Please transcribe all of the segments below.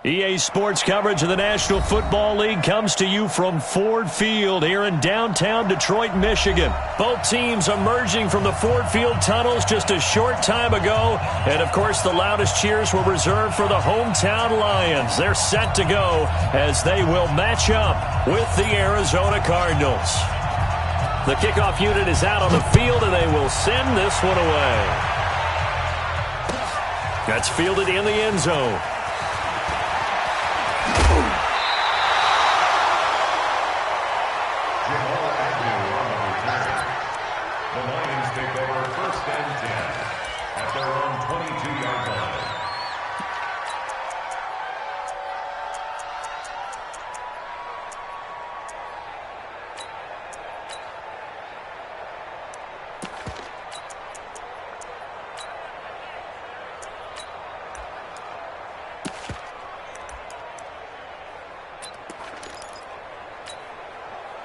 EA Sports coverage of the National Football League comes to you from Ford Field here in downtown Detroit, Michigan. Both teams emerging from the Ford Field tunnels just a short time ago. And, of course, the loudest cheers were reserved for the hometown Lions. They're set to go as they will match up with the Arizona Cardinals. The kickoff unit is out on the field, and they will send this one away. That's fielded in the end zone.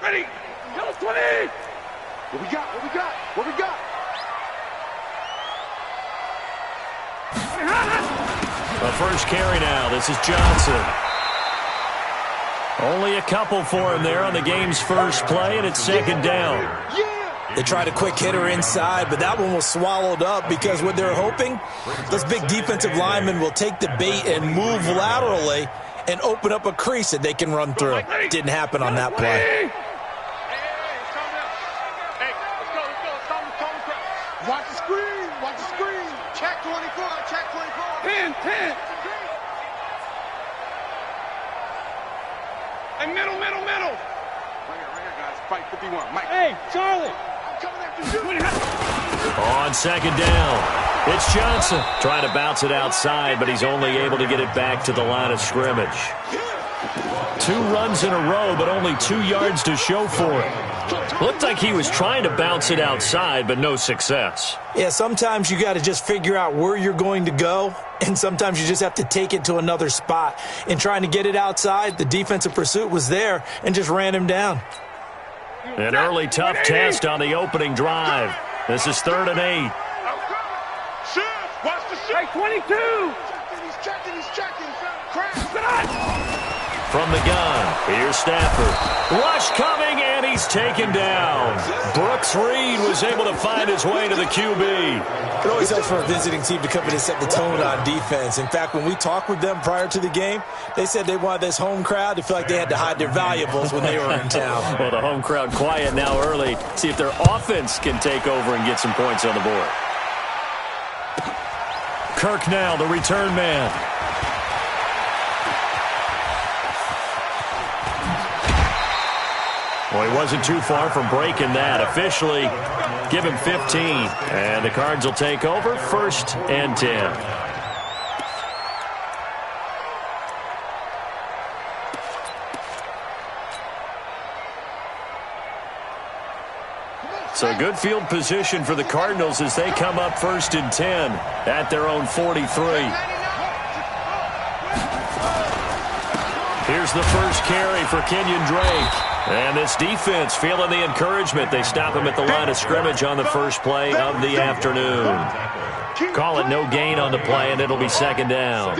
Ready? Yellow 20! What we got? What we got? What we got? The first carry now. This is Johnson. Only a couple for him there on the game's first play, and it's second down. They tried a quick hitter inside, but that one was swallowed up because what they're hoping, those big defensive linemen will take the bait and move laterally and open up a crease that they can run through. Didn't happen on that play. Watch the screen. Watch the screen. Check 24. Check 24. 10. And middle. Right here, guys. Fight 51. Mike. Hey, Charlie. I'm coming after you. On second down, it's Johnson. Trying to bounce it outside, but he's only able to get it back to the line of scrimmage. 2 runs in a row, but only 2 yards to show for it. Looked like he was trying to bounce it outside, but no success. Yeah, sometimes you got to just figure out where you're going to go, and sometimes you just have to take it to another spot. In trying to get it outside, the defensive pursuit was there and just ran him down. An early tough test on the opening drive. This is 3rd and 8. Watch the shit. 22. He's checking. Crash. From the gun, here's Stafford. Rush coming, and he's taken down. Brooks Reed was able to find his way to the QB. It always helps for a visiting team to come in and set the tone on defense. In fact, when we talked with them prior to the game, they said they wanted this home crowd to feel like they had to hide their valuables when they were in town. Well, the home crowd quiet now early. See if their offense can take over and get some points on the board. Kirk now, the return man. Well, he wasn't too far from breaking that. Officially, give him 15. And the Cards will take over 1st and 10. So good field position for the Cardinals as they come up 1st and 10 at their own 43. Here's the first carry for Kenyon Drake. And this defense feeling the encouragement. They stop him at the line of scrimmage on the first play of the afternoon. Call it no gain on the play, and it'll be second down.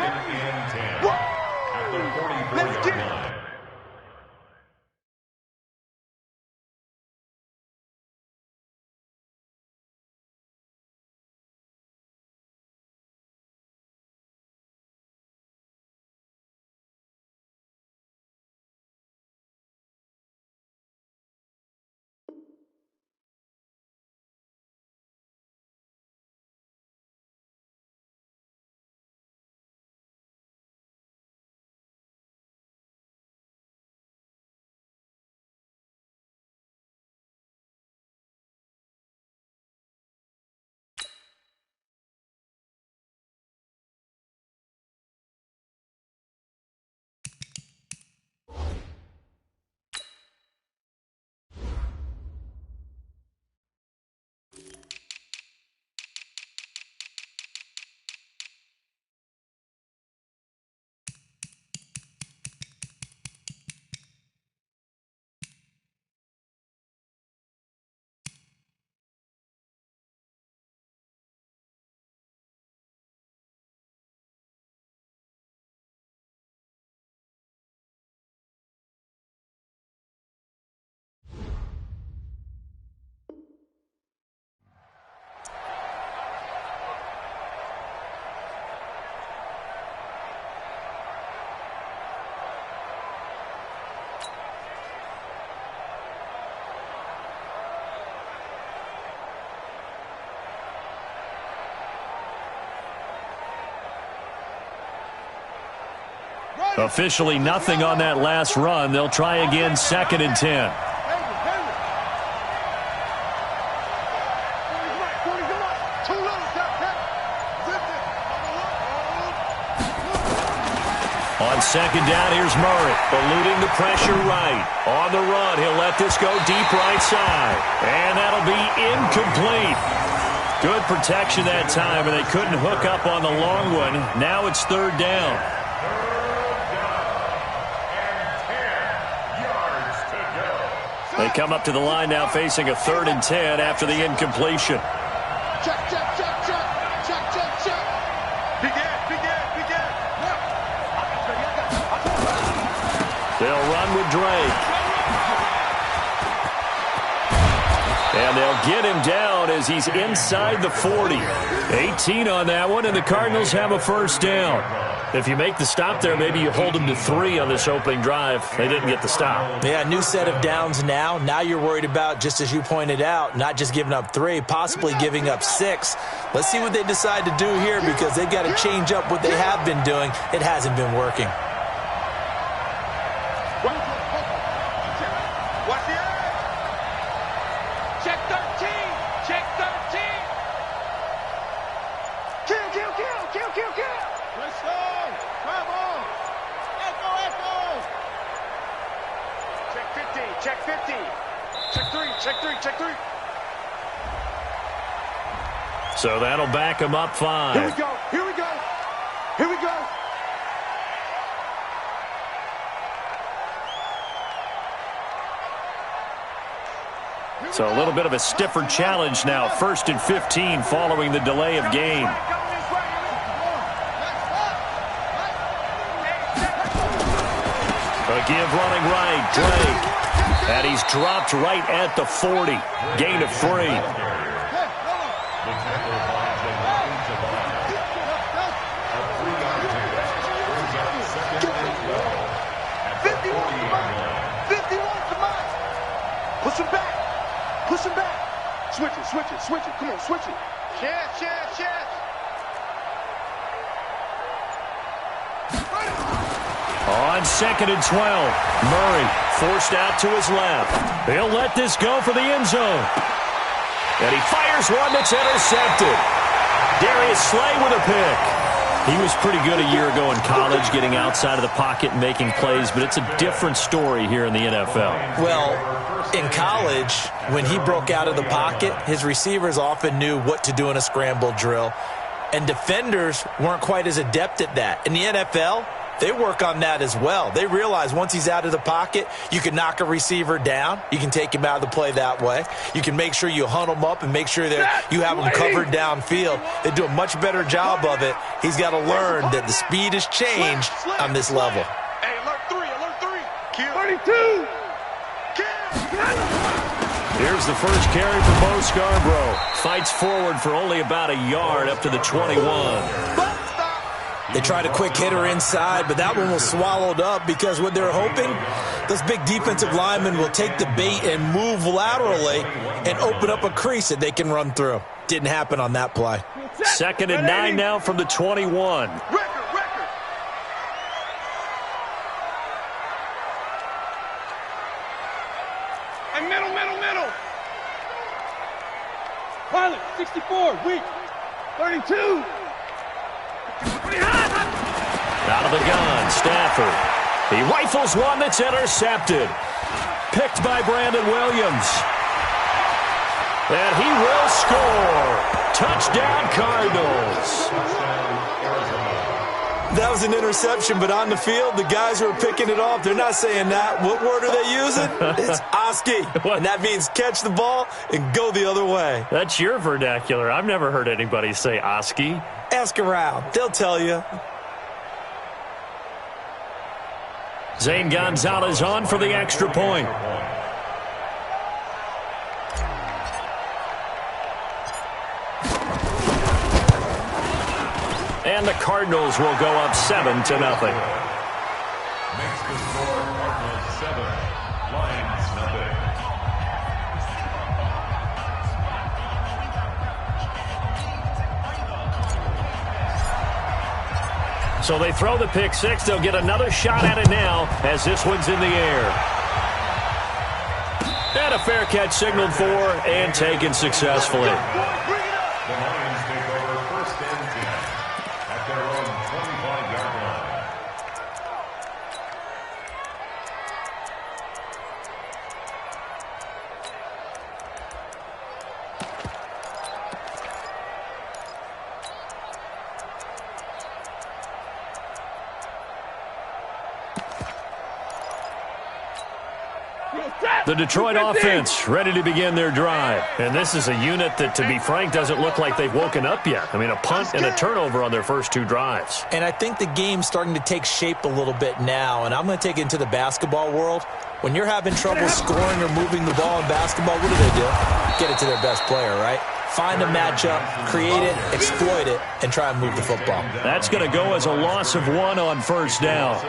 Officially nothing on that last run. They'll try again, 2nd and 10. On 2nd down, here's Murray, eluding the pressure right. On the run, he'll let this go deep right side. And that'll be incomplete. Good protection that time, and they couldn't hook up on the long one. Now it's 3rd down. They come up to the line now facing a 3rd and 10 after the incompletion. Check, check, check, check. Check, check, check. Big ass, big ass, big ass. They'll run with Drake. And they'll get him down as he's inside the 40. 18 on that one, and the Cardinals have a 1st down. If you make the stop there, maybe you hold them to 3 on this opening drive. They didn't get the stop. Yeah, new set of downs now. Now you're worried about, just as you pointed out, not just giving up 3, possibly giving up 6. Let's see what they decide to do here, because they've got to change up what they have been doing. It hasn't been working. Check 13. Check 13. Kill, kill, kill, kill, kill, kill. Let's go. Come on. Echo, echo. Check 50. Check 50. Check 3. Check 3. Check 3. So that'll back him up 5. Here we go. Here we go. Here we go. So a little bit of a stiffer challenge now. 1st and 15 following the delay of game. A give running right, Drake. And he's dropped right at the 40. Gain of 3. Push him back. Push him back. Switch it, switch it, switch it. Come on, switch it. Yes, yes, yes. On 2nd and 12, Murray forced out to his left. He'll let this go for the end zone. And he fires one that's intercepted. Darius Slay with a pick. He was pretty good a year ago in college, getting outside of the pocket and making plays, but it's a different story here in the NFL. Well, in college, when he broke out of the pocket, his receivers often knew what to do in a scramble drill, and defenders weren't quite as adept at that. In the NFL, they work on that as well. They realize once he's out of the pocket, you can knock a receiver down. You can take him out of the play that way. You can make sure you hunt him up and make sure that you have him covered downfield. They do a much better job of it. He's got to learn that the speed has changed on this level. Hey, alert 3, alert 3. Kill. 32. Here's the first carry for Bo Scarborough. Fights forward for only about a yard up to the 21. They tried a quick hitter inside, but that one was swallowed up because what they're hoping, those big defensive linemen will take the bait and move laterally and open up a crease that they can run through. Didn't happen on that play. 2nd and 9 now from the 21. Record. Hey, middle. Pilot, 64, weak. 32. Out of the gun, Stafford. He rifles one that's intercepted. Picked by Brandon Williams. And he will score. Touchdown, Cardinals. That was an interception, but on the field, the guys who are picking it off, they're not saying that. What word are they using? It's Oski. And that means catch the ball and go the other way. That's your vernacular. I've never heard anybody say Oski. Ask around. They'll tell you. Zane Gonzalez on for the extra point. And the Cardinals will go up 7-0. Makes the score Cardinals 7, Lions 0. So they throw the pick six. They'll get another shot at it now as this one's in the air. And a fair catch signaled for and taken successfully. The Lions take over first and 10 at their own 25-yard line. The Detroit offense ready to begin their drive. And this is a unit that, to be frank, doesn't look like they've woken up yet. I mean, a punt and a turnover on their first two drives. And I think the game's starting to take shape a little bit now, and I'm going to take it into the basketball world. When you're having trouble scoring or moving the ball in basketball, what do? Get it to their best player, right? Find a matchup, create it, exploit it, and try and move the football. That's going to go as a loss of 1 on first down.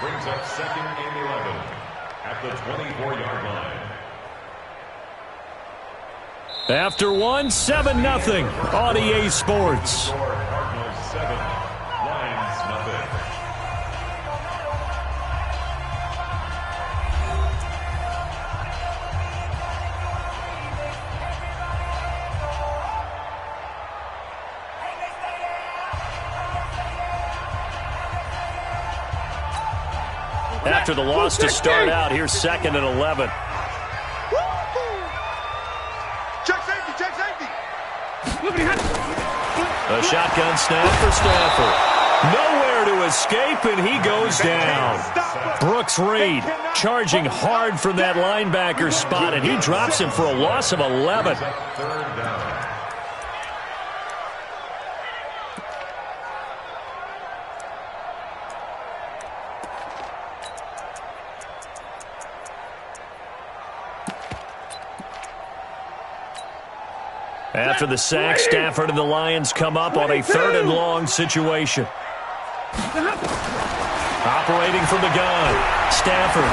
Brings up second and 11 at the 24-yard line. After 1, 7-0 on EA Sports. Cardinals 7, Lions nothing. After the loss to start out, here's second and 11. Check safety, check safety. A shotgun snap for Stafford. Nowhere to escape, and he goes down. Brooks Reed charging hard from that linebacker spot, and he drops him for a loss of 11. Third down. After the sack, Stafford and the Lions come up on a 3rd and long situation. Operating from the gun, Stafford.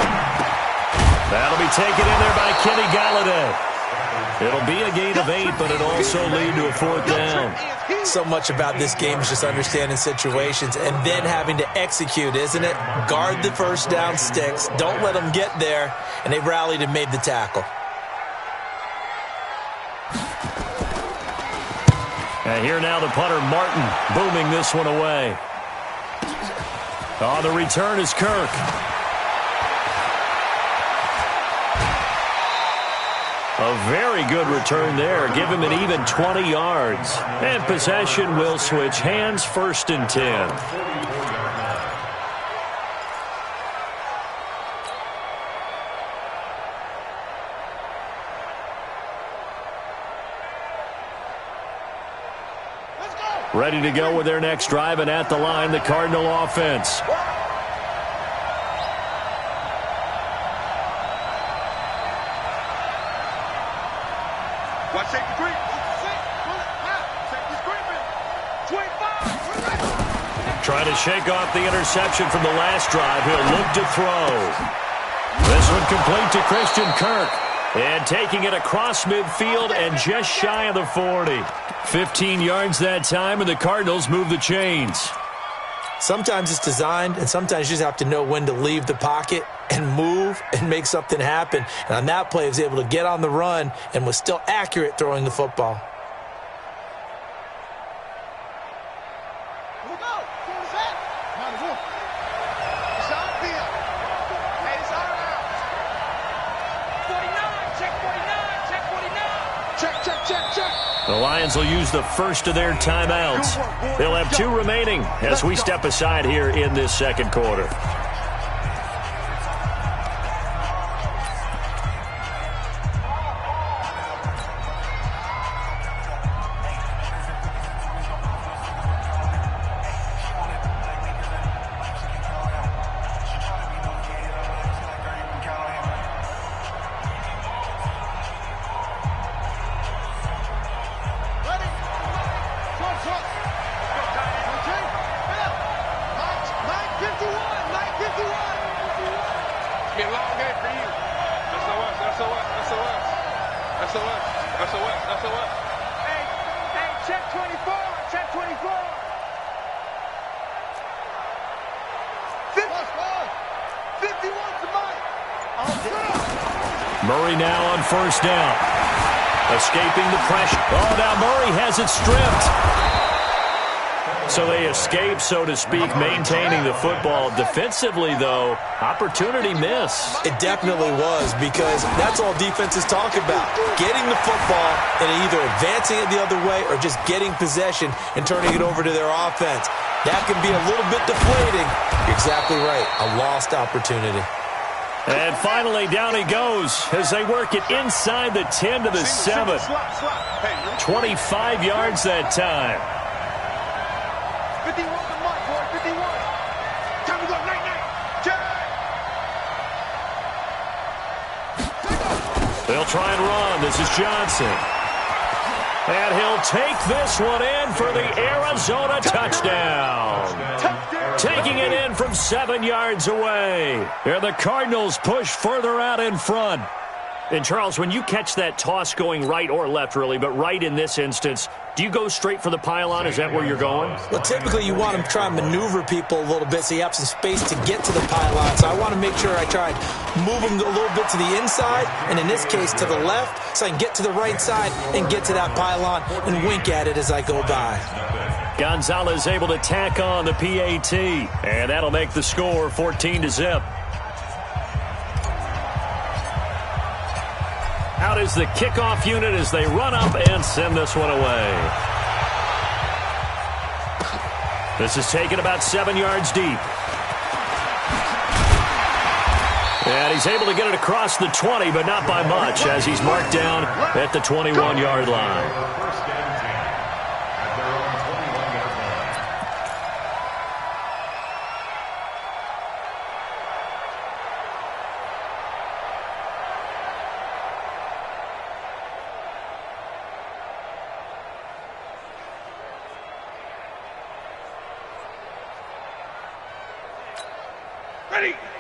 That'll be taken in there by Kenny Galladay. It'll be a gain of 8, but it'll also lead to a 4th down. So much about this game is just understanding situations and then having to execute, isn't it? Guard the first down sticks. Don't let them get there. And they rallied and made the tackle. And here now the punter, Martin, booming this one away. On the return is Kirk. A very good return there. Give him an even 20 yards. And possession will switch hands, 1st and 10. Ready to go with their next drive, and at the line, the Cardinal offense. Watch safety green. Safety screaming. 25. Trying to shake off the interception from the last drive. He'll look to throw. This one complete to Christian Kirk. And taking it across midfield and just shy of the 40. 15 yards that time, and the Cardinals move the chains. Sometimes it's designed, and sometimes you just have to know when to leave the pocket and move and make something happen. And on that play, he was able to get on the run and was still accurate throwing the football. The Lions will use the first of their timeouts. They'll have 2 remaining as we step aside here in this 2nd quarter. Murray now on first down. Escaping the pressure. Oh, now Murray has it stripped. So they escape, so to speak, maintaining the football. Defensively, though, opportunity miss. It definitely was, because that's all defenses talk about. Getting the football and either advancing it the other way or just getting possession and turning it over to their offense. That can be a little bit deflating. You're exactly right. A lost opportunity. And finally, down he goes as they work it inside the 10 to the 7. 25 yards that time. 51 to Mike, boy, 51. Time to go, night. They'll try and run. This is Johnson. And he'll take this one in for the Arizona touchdown. Taking it in from 7 yards away. And the Cardinals push further out in front. And, Charles, when you catch that toss going right or left, really, but right in this instance, do you go straight for the pylon? Is that where you're going? Well, typically you want to try and maneuver people a little bit so you have some space to get to the pylon. So I want to make sure I try and move them a little bit to the inside, and in this case to the left, so I can get to the right side and get to that pylon and wink at it as I go by. Gonzalez able to tack on the PAT, and that'll make the score 14-0. Out is the kickoff unit as they run up and send this one away. This is taken about 7 yards deep. And he's able to get it across the 20, but not by much, as he's marked down at the 21-yard line.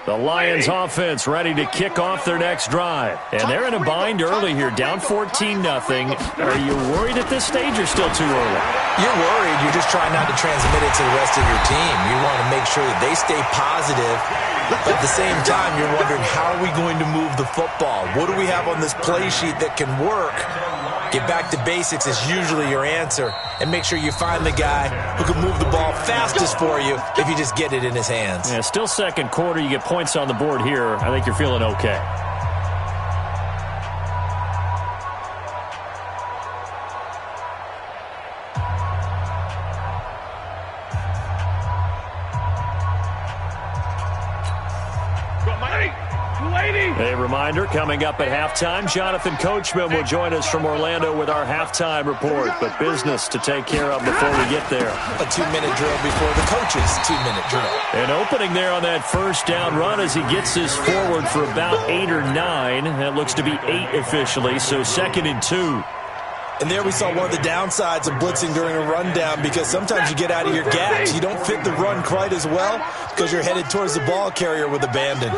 The Lions offense ready to kick off their next drive. And they're in a bind early here, down 14-0. Are you worried at this stage or still too early? You're worried. You're just trying not to transmit it to the rest of your team. You want to make sure that they stay positive. But at the same time, you're wondering, how are we going to move the football? What do we have on this play sheet that can work? Get back to basics is usually your answer. And make sure you find the guy who can move the ball fastest for you if you just get it in his hands. Yeah, still second quarter. You get points on the board here. I think you're feeling okay. A reminder, coming up at halftime, Jonathan Coachman will join us from Orlando with our halftime report. But business to take care of before we get there. A 2-minute drill before the coach's 2-minute drill. An opening there on that first down run as he gets this forward for about 8 or 9. That looks to be 8 officially, so 2nd and 2. And there we saw one of the downsides of blitzing during a rundown, because sometimes you get out of your gaps. You don't fit the run quite as well because you're headed towards the ball carrier with abandon.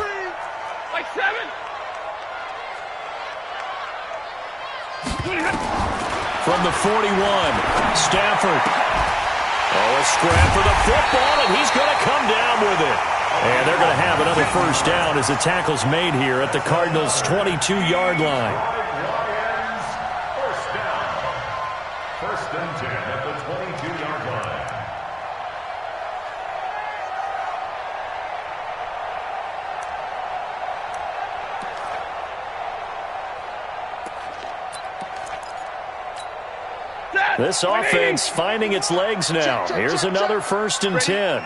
Like 7. From the 41, Stafford. Oh, a scrap for the football, and he's going to come down with it. And they're going to have another first down as the tackle's made here at the Cardinals' 22-yard line. First down. First and 10 at the 22-yard line. This offense finding its legs now. Here's another 1st and 10.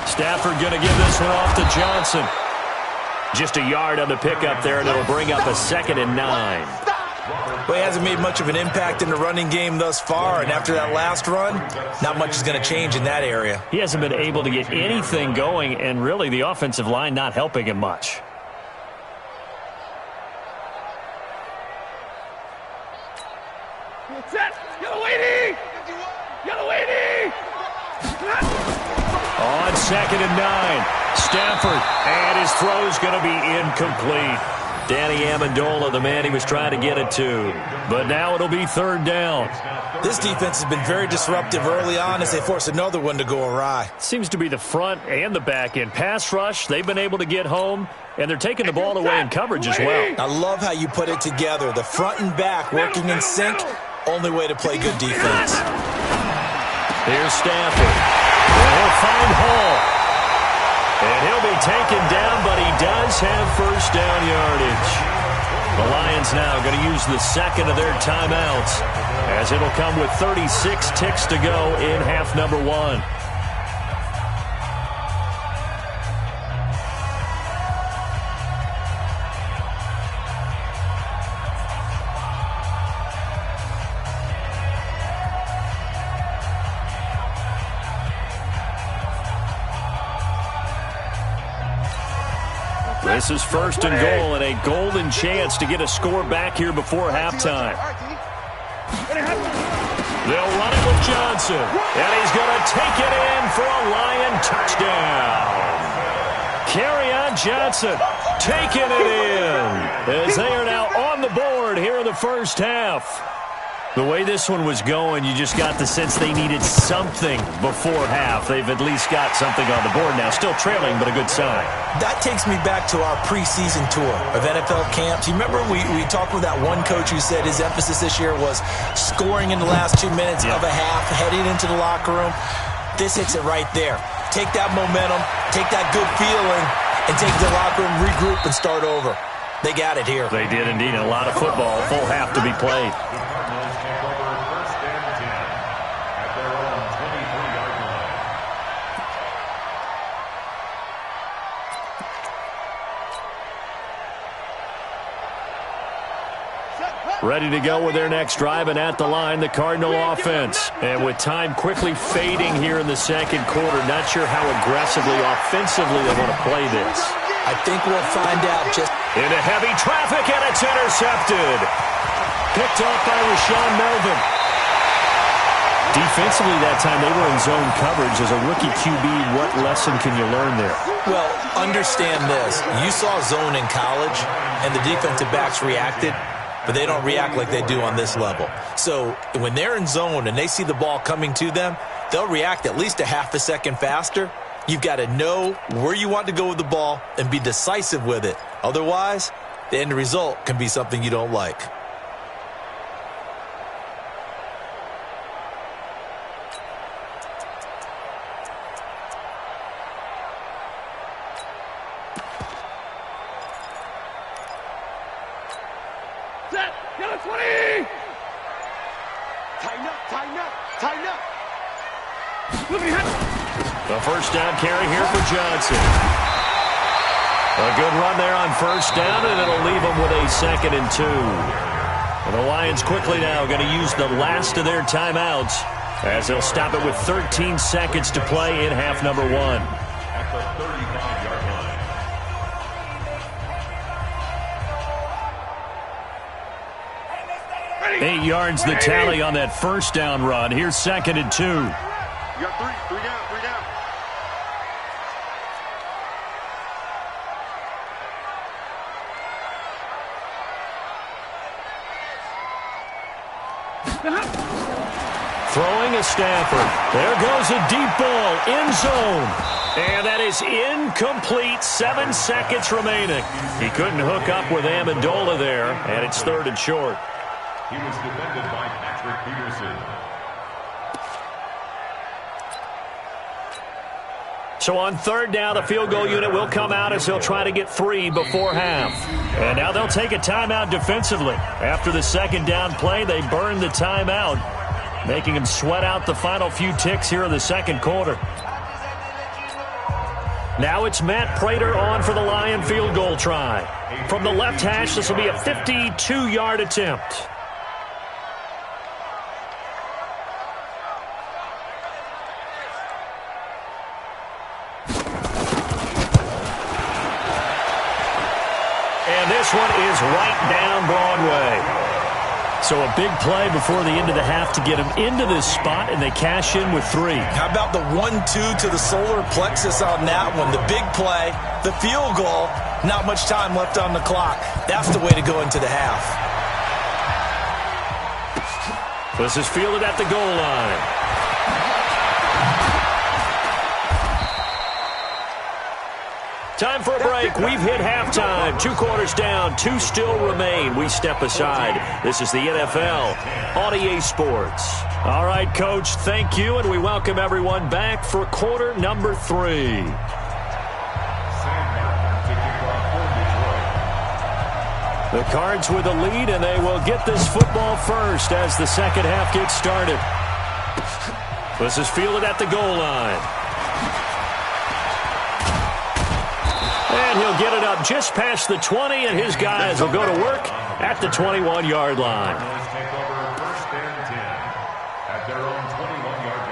Stafford going to give this one off to Johnson. Just a yard on the pickup there, and it'll bring up a 2nd and 9. Well, he hasn't made much of an impact in the running game thus far, and after that last run, not much is going to change in that area. He hasn't been able to get anything going, and really the offensive line not helping him much. On 2nd and 9, Stafford, and his throw's going to be incomplete. Danny Amendola, the man he was trying to get it to. But now it'll be third down. This defense has been very disruptive early on as they force another one to go awry. Seems to be the front and the back end. Pass rush, they've been able to get home, and they're taking the ball away in coverage as well. I love how you put it together. The front and back working in sync, only way to play good defense. Here's Stafford. He'll find Hall. And he'll be taken down, but he does have first down yardage. The Lions now going to use the second of their timeouts, as it'll come with 36 ticks to go in half number one. This is first and goal, and a golden chance to get a score back here before halftime. They'll run it with Johnson, and he's going to take it in for a Lion touchdown. Kerryon Johnson taking it in as they are now on the board here in the first half. The way this one was going, you just got the sense they needed something before half. They've at least got something on the board now. Still trailing, but a good sign. That takes me back to our preseason tour of NFL camps. You remember we talked with that one coach who said his emphasis this year was scoring in the last 2 minutes of a half, heading into the locker room. This hits it right there. Take that momentum, take that good feeling, and take the locker room, regroup, and start over. They got it here. They did indeed. A lot of football, full half to be played. Ready to go with their next drive, and at the line, the Cardinal offense. And with time quickly fading here in the second quarter, not sure how aggressively, offensively they want to play this. I think we'll find out just... Into heavy traffic, and it's intercepted. Picked off by Rashawn Melvin. Defensively that time, they were in zone coverage. As a rookie QB, what lesson can you learn there? Well, understand this. You saw zone in college, and the defensive backs reacted, but they don't react like they do on this level. So when they're in zone and they see the ball coming to them, they'll react at least a half a second faster. You've got to know where you want to go with the ball and be decisive with it. Otherwise, the end result can be something you don't like. The first down carry here for Johnson. A good run there on first down, and it'll leave them with a 2nd and 2. And the Lions quickly now going to use the last of their timeouts as they'll stop it with 13 seconds to play in half number one. At the 35-yard line. 8 yards the tally on that first down run. Here's 2nd and 2. You got three down. Throwing a Stafford. There goes a deep ball, end zone. And that is incomplete. 7 seconds remaining. He couldn't hook up with Amendola there, and it's 3rd and short. He was defended by Patrick Peterson. So on 3rd down, the field goal unit will come out as they'll try to get 3 before half. And now they'll take a timeout defensively. After the 2nd down play, they burn the timeout, making them sweat out the final few ticks here in the second quarter. Now it's Matt Prater on for the Lion field goal try. From the left hash, this will be a 52-yard attempt. And this one is right down Broadway. So a big play before the end of the half to get them into this spot, and they cash in with 3. How about the 1-2 to the solar plexus on that one? The big play, the field goal, not much time left on the clock. That's the way to go into the half. This is fielded at the goal line. Time for a break. We've hit halftime. 2 quarters down. 2 still remain. We step aside. This is the NFL on EA Sports. All right, Coach, thank you, and we welcome everyone back for quarter number 3. The Cards with the lead, and they will get this football first as the second half gets started. This is fielded at the goal line. And he'll get it up just past the 20, and his guys will go to work at the 21-yard line. Take over first and 10 at their own 21-yard line.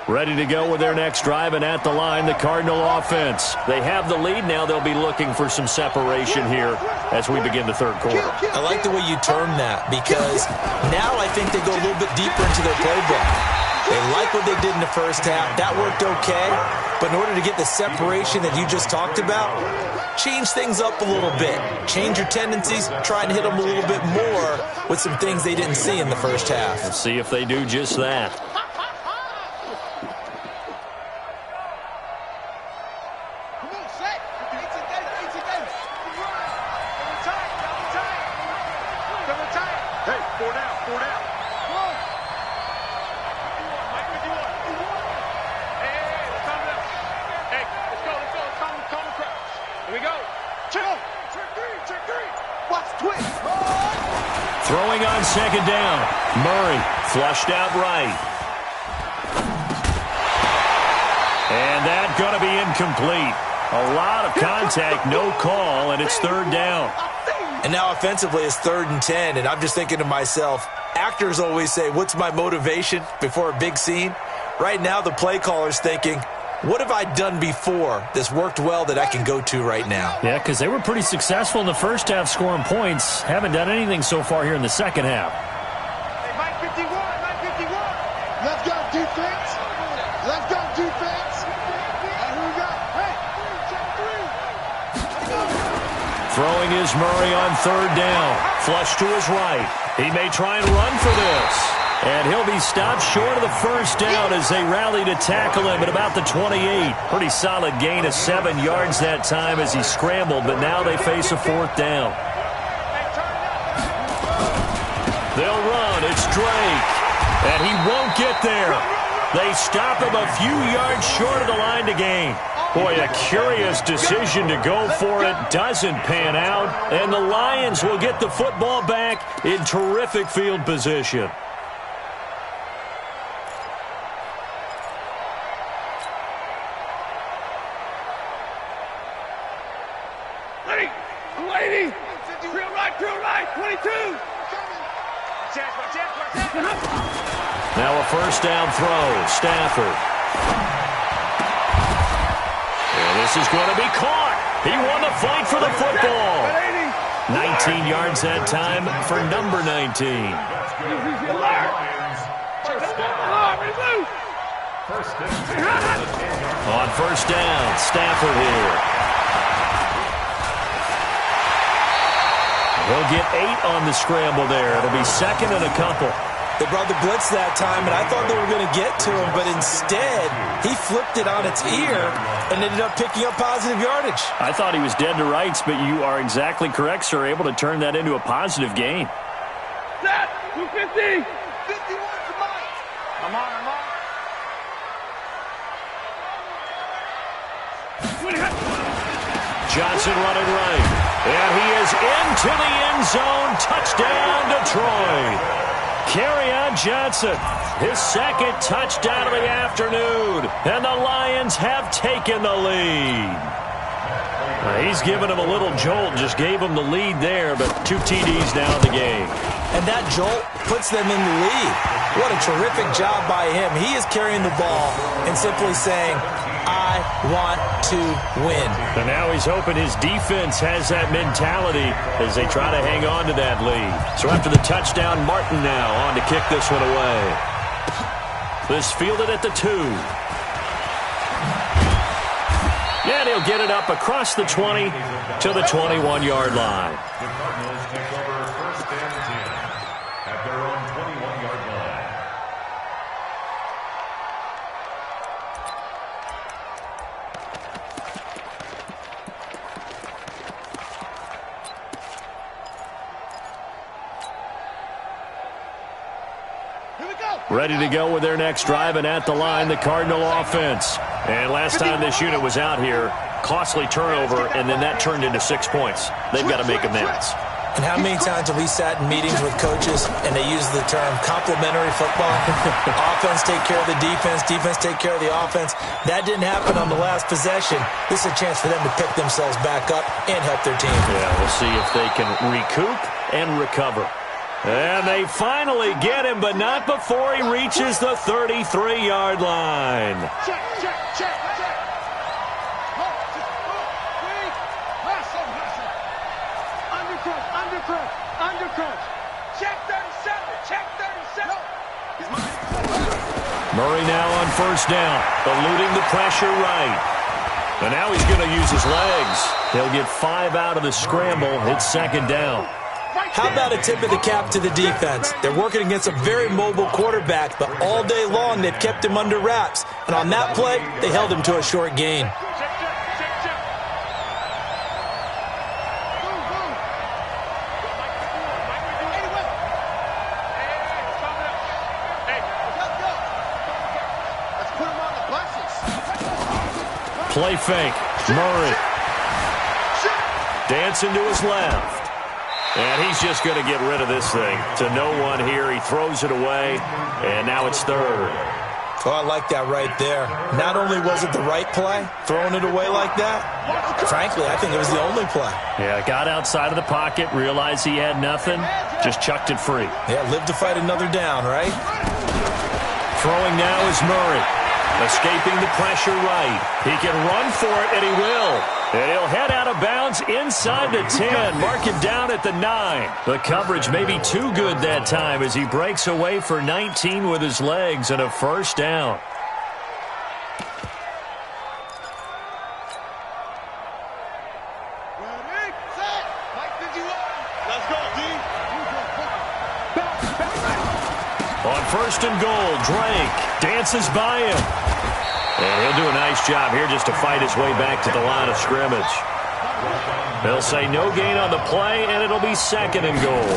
Ready to go with their next drive, and at the line, the Cardinal offense. They have the lead. Now they'll be looking for some separation here as we begin the third quarter. I like the way you term that, because now I think they go a little bit deeper into their playbook. They like what they did in the first half. That worked okay. But in order to get the separation that you just talked about, change things up a little bit. Change your tendencies. Try and hit them a little bit more with some things they didn't see in the first half. Let's see if they do just that. Throwing on second down. Murray flushed out right. And that's going to be incomplete. A lot of contact, no call, and it's third down. And now offensively it's 3rd and 10, and I'm just thinking to myself, actors always say, what's my motivation before a big scene? Right now the play caller's thinking, what have I done before that's worked well that I can go to right now? Yeah, because they were pretty successful in the first half scoring points. Haven't done anything so far here in the second half. Hey, Mike 51, Mike 51. Let's go, defense. Let's go, defense. And who we got? Hey, check 3. Throwing is Murray on third down. Flush to his right. He may try and run for this. And he'll be stopped short of the first down as they rally to tackle him at about the 28. Pretty solid gain of 7 yards that time as he scrambled, but now they face a 4th down. They'll run. It's Drake. And he won't get there. They stop him a few yards short of the line to gain. Boy, a curious decision to go for it. Doesn't pan out. And the Lions will get the football back in terrific field position. Now a first down throw. Stafford. And this is going to be caught. He won the fight for the football. 19 yards that time for number 19. On first down, Stafford here. He'll get 8 on the scramble there. It'll be second and a couple. They brought the blitz that time, and I thought they were going to get to him, but instead, he flipped it on its ear and ended up picking up positive yardage. I thought he was dead to rights, but you are exactly correct, sir. Able to turn that into a positive gain. Set! 250! 51 to Mike! I'm on. Johnson running right. And he is into the end zone. Touchdown, Detroit. Carry on Johnson. his second touchdown of the afternoon, and the Lions have taken the lead. He's given him a little jolt, just gave him the lead there, but 2 TDs now in the game. And that jolt puts them in the lead. What a terrific job by him. He is carrying the ball and simply saying, I want to win. And now he's hoping his defense has that mentality as they try to hang on to that lead. So after the touchdown, Martin now on to kick this one away. This fielded at the 2. And he'll get it up across the 20 to the 21-yard line. The Cardinals take over first and 10 at their own 21-yard line. Here we go. Ready to go with their next drive, and at the line, the Cardinal offense. And last time this unit was out here, costly turnover, and then that turned into 6 points. They've got to make amends. And how many times have we sat in meetings with coaches and they use the term complementary football? Offense take care of the defense, defense take care of the offense. That didn't happen on the last possession. This is a chance for them to pick themselves back up and help their team. Yeah, we'll see if they can recoup and recover. And they finally get him, but not before he reaches the 33-yard line. Check, check, check, check. Undercross. Check 37. Check 37. Murray now on first down, eluding the pressure right. And now he's going to use his legs. He'll get 5 out of the scramble. It's second down. How about a tip of the cap to the defense? They're working against a very mobile quarterback, but all day long they've kept him under wraps. And on that play, they held him to a short gain. Play fake. Murray. Dancing to his left. And he's just going to get rid of this thing. To no one here. He throws it away. And now it's third. Oh, I like that right there. Not only was it the right play, throwing it away like that, frankly, I think it was the only play. Yeah, got outside of the pocket, realized he had nothing, just chucked it free. Yeah, live to fight another down, right? Throwing now is Murray. Escaping the pressure right. He can run for it, and he will. And he'll head out of bounds inside the 10. Mark him down at the 9. The coverage may be too good that time as he breaks away for 19 with his legs and a first down. Ready, set, Mike 51. Let's go, D. On first and goal, Drake dances by him. And he'll do a nice job here just to fight his way back to the line of scrimmage. They'll say no gain on the play, and it'll be second and goal.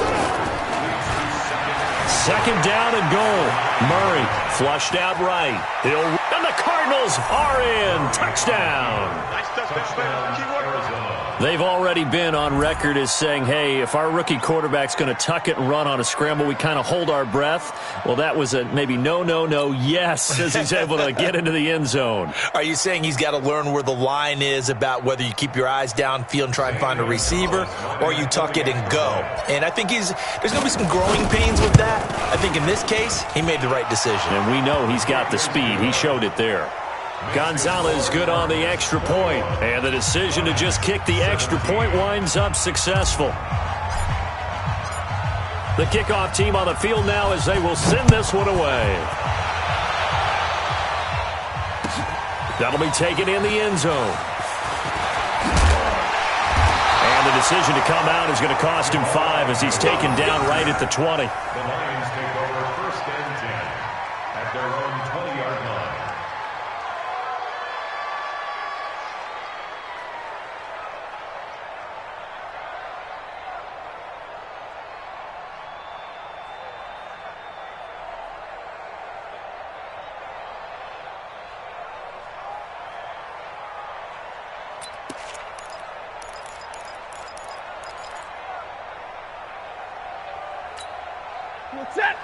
Second down and goal. Murray flushed out right. And the Cardinals are in. Touchdown. Nice touchdown. They've already been on record as saying, hey, if our rookie quarterback's going to tuck it and run on a scramble, we kind of hold our breath. Well, that was a maybe no, yes, as he's able to get into the end zone. Are you saying he's got to learn where the line is about whether you keep your eyes downfield and try and find a receiver, or you tuck it and go? And I think there's going to be some growing pains with that. I think in this case, he made the right decision. And we know he's got the speed. He showed it there. Gonzalez good on the extra point, and the decision to just kick the extra point winds up successful. The kickoff team on the field now as they will send this one away. That'll be taken in the end zone. And the decision to come out is going to cost him 5 as he's taken down right at the 20. The Lions take over first and 10 at their own 20-yard line.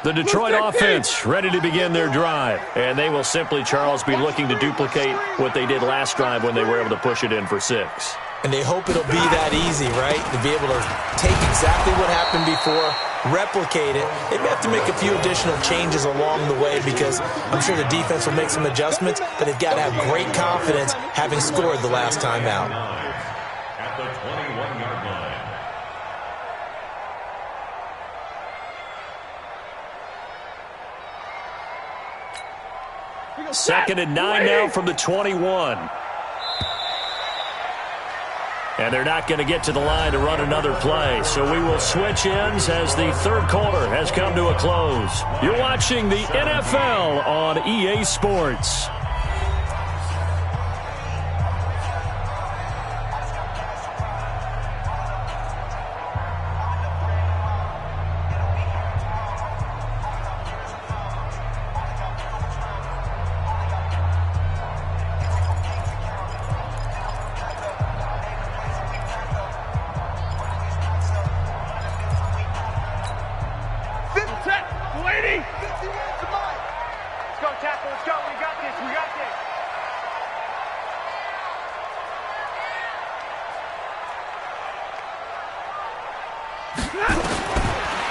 The Detroit offense ready to begin their drive. And they will simply, Charles, be looking to duplicate what they did last drive when they were able to push it in for 6. And they hope it'll be that easy, right? To be able to take exactly what happened before, replicate it. They may have to make a few additional changes along the way because I'm sure the defense will make some adjustments, but they've got to have great confidence having scored the last time out. At the 21-yard line. Second and 9 now from the 21. And they're not going to get to the line to run another play. So we will switch ends as the third quarter has come to a close. You're watching the NFL on EA Sports.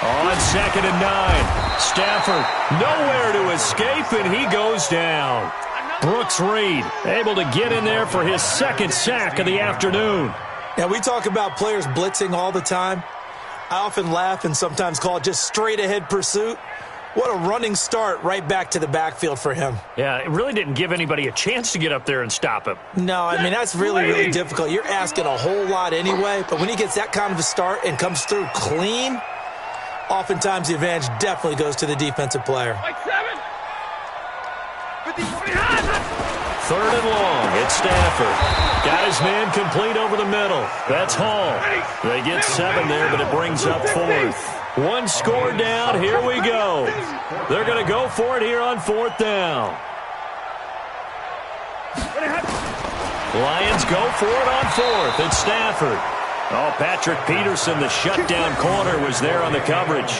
On second and 9, Stafford nowhere to escape, and he goes down. Brooks Reed able to get in there for his second sack of the afternoon. Now, we talk about players blitzing all the time. I often laugh and sometimes call it just straight-ahead pursuit. What a running start right back to the backfield for him. Yeah, it really didn't give anybody a chance to get up there and stop him. No, I mean, that's really, really difficult. You're asking a whole lot anyway, but when he gets that kind of a start and comes through clean, oftentimes the advantage definitely goes to the defensive player. Third and long, it's Stafford. Got his man complete over the middle. That's Hall. They get 7 there, but it brings up 4th. One score down, here we go. They're going to go for it here on 4th down. Lions go for it on 4th. It's Stafford. Oh, Patrick Peterson, the shutdown corner, was there on the coverage.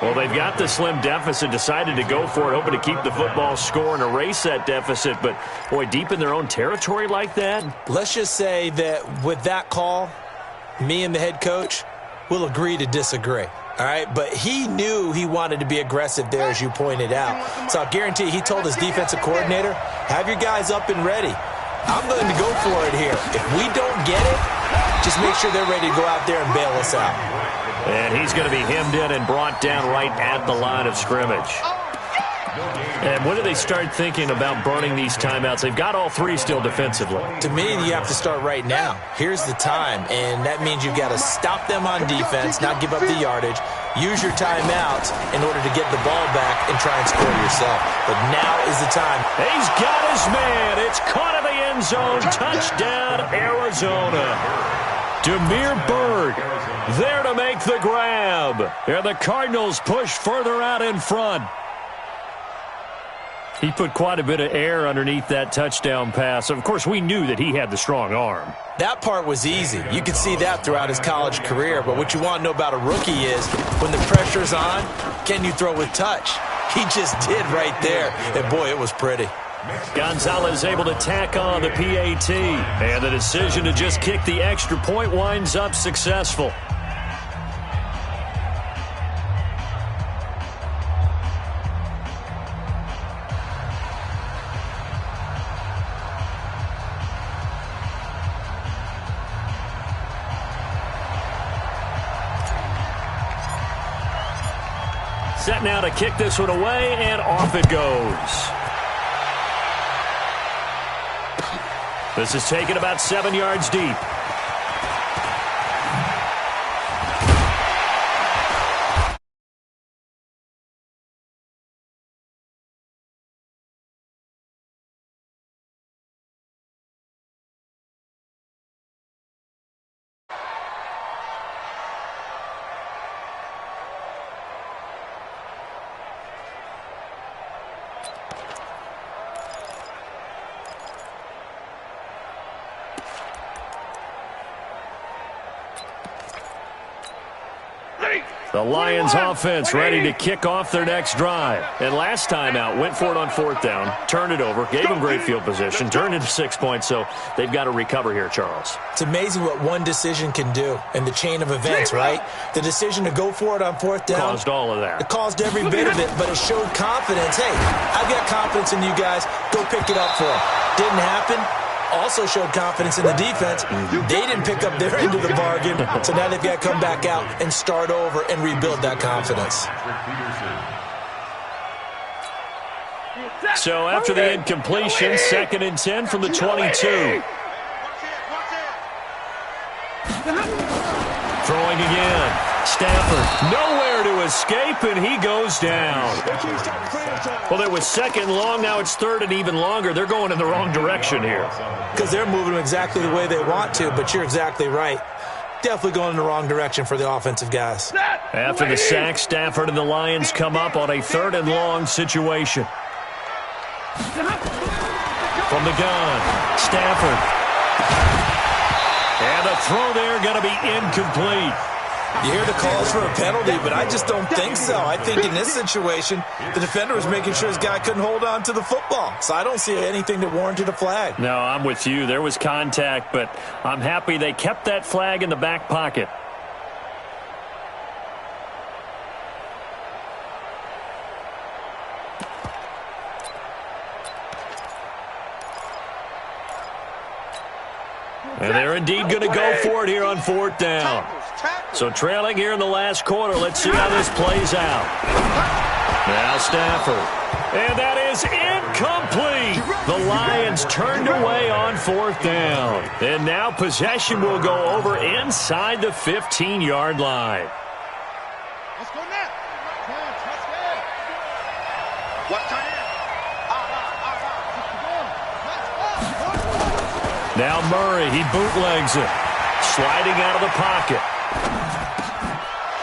Well, they've got the slim deficit, decided to go for it, hoping to keep the football score and erase that deficit. But, boy, deep in their own territory like that. Let's just say that with that call, me and the head coach will agree to disagree. All right, but he knew he wanted to be aggressive there, as you pointed out. So I guarantee he told his defensive coordinator, have your guys up and ready. I'm going to go for it here. If we don't get it, just make sure they're ready to go out there and bail us out. And he's going to be hemmed in and brought down right at the line of scrimmage. And when do they start thinking about burning these timeouts? They've got all 3 still defensively. To me, you have to start right now. Here's the time, and that means you've got to stop them on defense, not give up the yardage, use your timeouts in order to get the ball back and try and score yourself. But now is the time. He's got his man. It's caught in the end zone. Touchdown, Arizona. Damiere Byrd there to make the grab. And the Cardinals push further out in front. He put quite a bit of air underneath that touchdown pass. Of course, we knew that he had the strong arm. That part was easy. You could see that throughout his college career. But what you want to know about a rookie is when the pressure's on, can you throw with touch? He just did right there. And, boy, it was pretty. Gonzalez able to tack on the PAT. And the decision to just kick the extra point winds up successful. Set now to kick this one away, and off it goes. This is taken about 7 yards deep. The Lions offense ready to kick off their next drive. And last time out, went for it on fourth down, turned it over, gave them great field position, turned into 6 points, so they've got to recover here, Charles. It's amazing what one decision can do in the chain of events, right? The decision to go for it on fourth down. Caused all of that. It caused every bit of it, but it showed confidence. Hey, I've got confidence in you guys. Go pick it up for them. Didn't happen. Also showed confidence in the defense. They didn't pick up their end of the bargain, so now they've got to come back out and start over and rebuild that confidence. So after the incompletion, 2nd and 10 from the 22. Throwing again. Stafford nowhere to escape, and he goes down. Well, it was 2nd and long. Now it's 3rd and even longer. They're going in the wrong direction here. Because they're moving them exactly the way they want to, but you're exactly right. Definitely going in the wrong direction for the offensive guys. After the sack, Stafford and the Lions come up on a 3rd and long situation. From the gun, Stafford. And the throw there going to be incomplete. You hear the calls for a penalty, but I just don't think so. I think in this situation, the defender was making sure his guy couldn't hold on to the football. So I don't see anything that warranted a flag. No, I'm with you. There was contact, but I'm happy they kept that flag in the back pocket. And they're indeed going to go for it here on 4th down. So trailing here in the last quarter. Let's see how this plays out. Now Stafford. And that is incomplete. The Lions turned away on 4th down. And now possession will go over inside the 15-yard line. Let's go now. Let's go. What time? Now Murray, he bootlegs it. Sliding out of the pocket.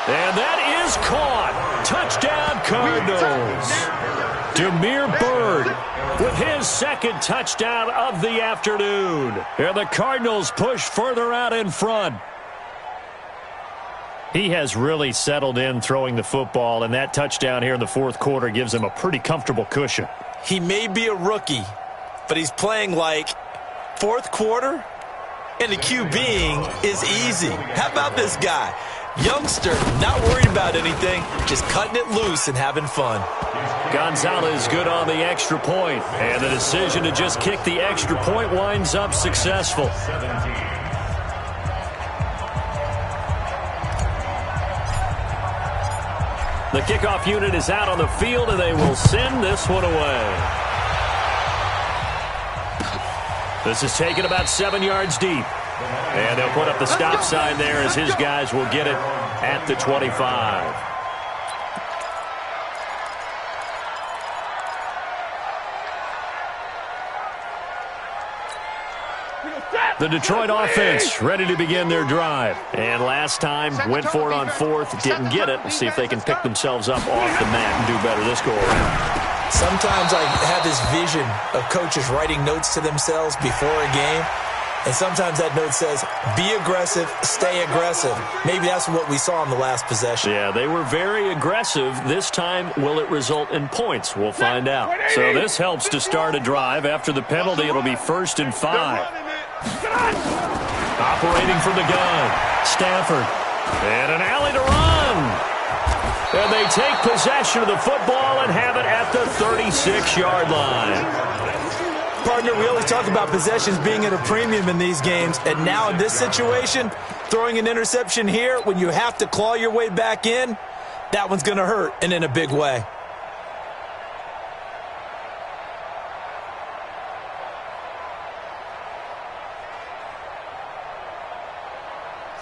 And that is caught. Touchdown, Cardinals. Damiere Byrd with his 2nd touchdown of the afternoon. And the Cardinals push further out in front. He has really settled in throwing the football, and that touchdown here in the 4th quarter gives him a pretty comfortable cushion. He may be a rookie, but he's playing like 4th quarter, and the QBing is easy. How about this guy? Youngster, not worried about anything, just cutting it loose and having fun. Gonzalez good on the extra point, and the decision to just kick the extra point winds up successful. The kickoff unit is out on the field, and they will send this one away. This is taken about 7 yards deep. And they'll put up the stop sign there as his guys will get it at the 25. The Detroit offense ready to begin their drive. And last time went for it on 4th, didn't get it. We'll see if they can pick themselves up off the mat and do better this go around. Sometimes I have this vision of coaches writing notes to themselves before a game. And sometimes that note says, be aggressive, stay aggressive. Maybe that's what we saw in the last possession. Yeah, they were very aggressive. This time, will it result in points? We'll find out. So this helps to start a drive. After the penalty, it'll be 1st and 5. Operating from the gun, Stafford. And an alley to run. And they take possession of the football and have it at the 36-yard line. Partner, we always talk about possessions being at a premium in these games, and now in this situation, throwing an interception here when you have to claw your way back in, that one's going to hurt, and in a big way.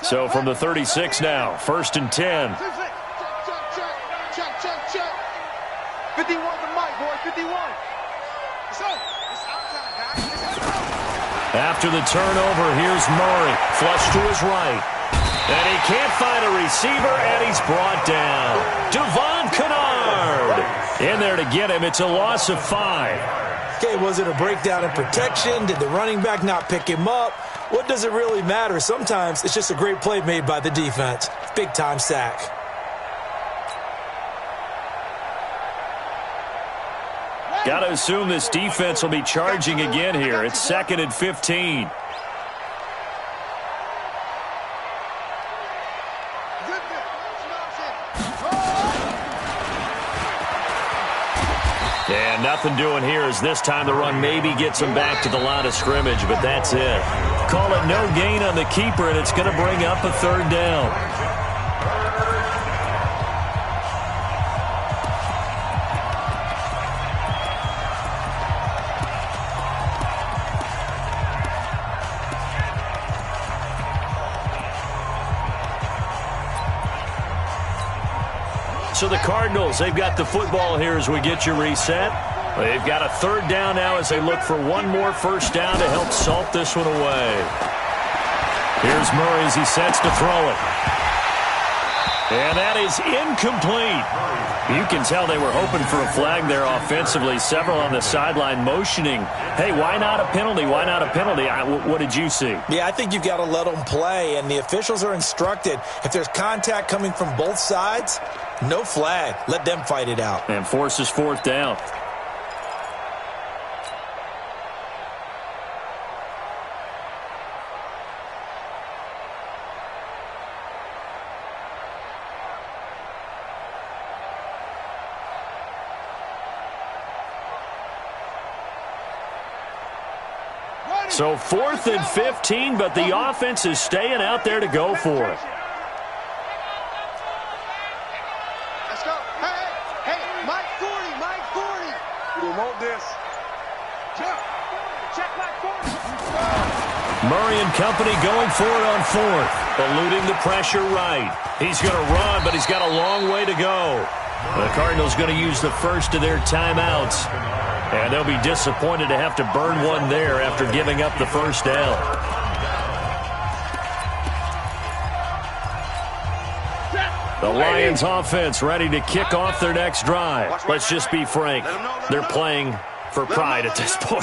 So from the 36 now, 1st and 10. Check. 51 to Mike, boy, 51. After the turnover, here's Murray. Flush to his right. And he can't find a receiver, and he's brought down. Devon Kennard in there to get him. It's a loss of 5. Okay, was it a breakdown in protection? Did the running back not pick him up? What does it really matter? Sometimes it's just a great play made by the defense. Big-time sack. Got to assume this defense will be charging again here. It's 2nd and 15. And nothing doing here as this time the run maybe gets him back to the line of scrimmage, but that's it. Call it no gain on the keeper, and it's going to bring up a 3rd down. So the Cardinals, they've got the football here as we get you reset. They've got a 3rd down now as they look for one more 1st down to help salt this one away. Here's Murray as he sets to throw it. And that is incomplete. You can tell they were hoping for a flag there offensively. Several on the sideline motioning, hey, why not a penalty? Why not a penalty? What did you see? Yeah, I think you've got to let them play, and the officials are instructed, if there's contact coming from both sides, no flag. Let them fight it out. And forces 4th down. So 4th and 15, but the offense is staying out there to go for it. Let's go. Hey, Mike 40, Mike 40. We want this. Check Mike 40. Murray and company going for it on 4th, eluding the pressure right. He's going to run, but he's got a long way to go. The Cardinals going to use the first of their timeouts. And they'll be disappointed to have to burn one there after giving up the 1st down. The Lions offense ready to kick off their next drive. Let's just be frank. They're playing for pride at this point.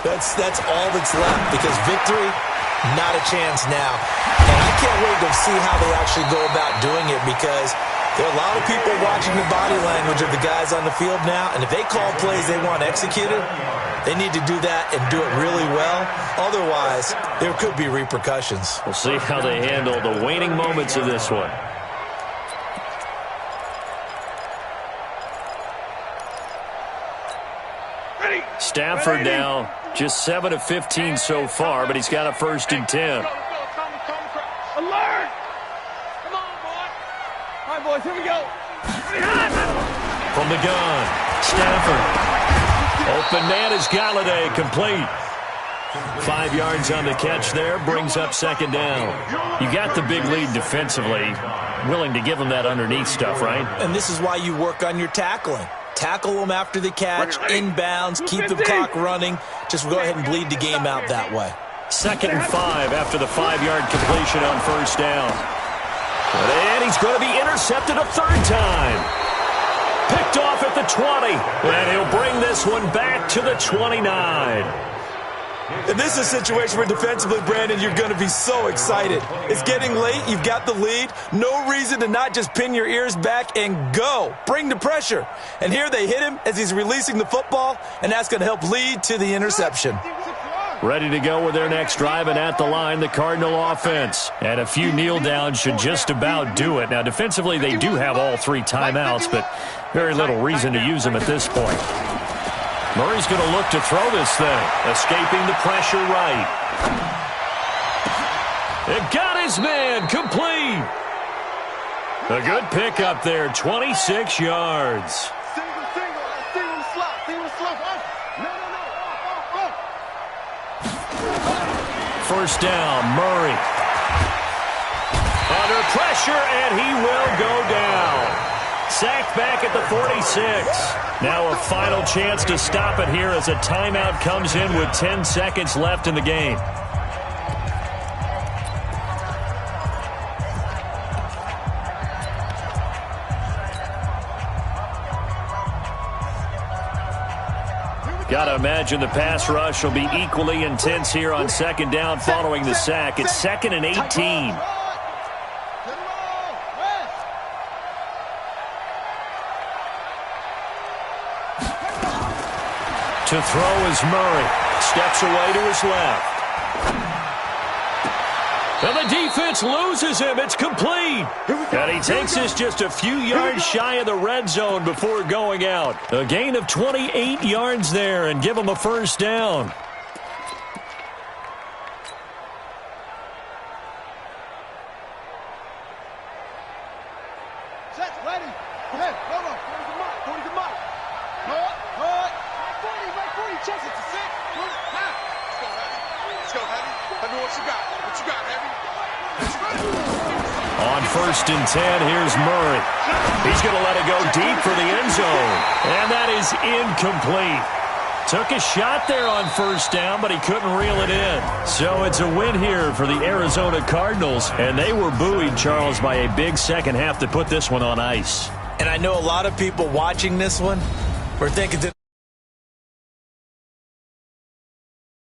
That's all that's left, because victory, not a chance now. And I can't wait to see how they actually go about doing it, because there are a lot of people watching the body language of the guys on the field now, and if they call plays they want executed, they need to do that and do it really well. Otherwise, there could be repercussions. We'll see how they handle the waning moments of this one. Stafford now just 7 of 15 so far, but he's got a 1st and 10. Alert! Come on, boy. All right, boys, here we go. From the gun, Stafford. Open man is Galladay, complete. 5 yards on the catch there, brings up 2nd down. You got the big lead defensively, willing to give them that underneath stuff, right? And this is why you work on your tackling. Tackle them after the catch, inbounds, keep the clock running. Just go ahead and bleed the game out that way. 2nd and 5 after the 5-yard completion on 1st down. And he's going to be intercepted a 3rd time. Picked off at the 20. And he'll bring this one back to the 29. And this is a situation where defensively, Brandon, you're going to be so excited. It's getting late. You've got the lead. No reason to not just pin your ears back and go. Bring the pressure. And here they hit him as he's releasing the football, and that's going to help lead to the interception. Ready to go with their next drive, and at the line, the Cardinal offense. And a few kneel downs should just about do it. Now, defensively, they do have all 3 timeouts, but very little reason to use them at this point. Murray's going to look to throw this thing, escaping the pressure right. It got his man, complete. A good pickup there, 26 yards. Single slot. No. 1st down, Murray. Under pressure, and he will go down. Sacked back at the 46. Now a final chance to stop it here as a timeout comes in with 10 seconds left in the game. Got to imagine the pass rush will be equally intense here on 2nd down following the sack. It's 2nd and 18. To throw is Murray. Steps away to his left. And the defense loses him. It's complete. And he takes us just a few yards shy of the red zone before going out. A gain of 28 yards there and give him a first down. Set, ready. Hey, hold on. 40 the mark. Hold. Right 40. Chase it to set. Let's go, Heavy. Let me know what you got. What you got, Heavy? On 1st and 10, here's Murray. He's going to let it go deep for the end zone. And that is incomplete. Took a shot there on 1st down, but he couldn't reel it in. So it's a win here for the Arizona Cardinals. And they were buoyed, Charles, by a big second half to put this one on ice. And I know a lot of people watching this one were thinking that